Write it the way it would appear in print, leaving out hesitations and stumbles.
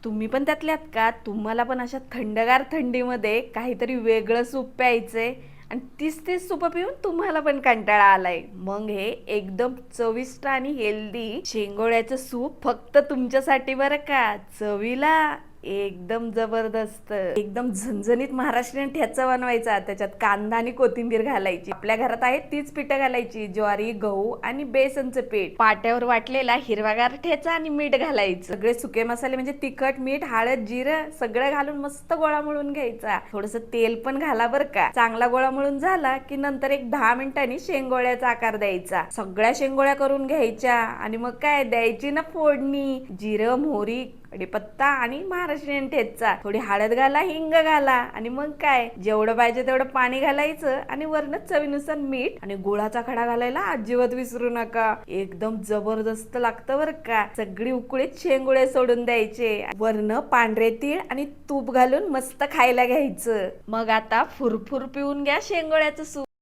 तुम्ही पण त्यातल्यात का? तुम्हाला पण अशा थंडगार थंडीमध्ये काहीतरी वेगळं सूप प्यायचंय आणि तीच तीच सूप पिऊन तुम्हाला पण कंटाळा आलाय. मग हे एकदम चविष्ट आणि हेल्दी शेंगोळ्याचं सूप फक्त तुमच्यासाठी बरं का. चवीला एकदम जबरदस्त, एकदम झणझणीत महाराष्ट्रीयन ठेचा बनवायचा. त्याच्यात कांदा आणि कोथिंबीर घालायची. आपल्या घरात आहे तीच पिठं घालायची, ज्वारी, गहू आणि बेसनचं पीठ. पाट्यावर वाटलेला हिरवागार ठेचा आणि मीठ घालायचं. सगळे सुके मसाले म्हणजे तिखट, मीठ, हळद, जिरं सगळं घालून मस्त गोळा मळून घ्यायचा. थोडस तेल पण घाला बरं का. चांगला गोळा मळून झाला की नंतर एक 10 मिनिटांनी शेंगोळ्याचा आकार द्यायचा. सगळ्या शेंगोळ्या करून घ्यायच्या आणि मग काय द्यायची ना फोडणी. जिरं, मोहरी, कढीपत्ता आणि महाराष्ट्रीयन ठेचा. थोडी हळद घाला, हिंग घाला आणि मग काय जेवढं पाहिजे तेवढं पाणी घालायचं आणि वरण चवीनुसार मीठ आणि गुळाचा खडा घालायला अजिबात विसरू नका. एकदम जबरदस्त लागतं बरं का. सगळी उकळीत शेंगोळे सोडून द्यायचे. वरण पांढरे तीळ आणि तूप घालून मस्त खायला घ्यायचं. मग आता फुरफुर पिऊन घ्या शेंगोळ्याचं सूप.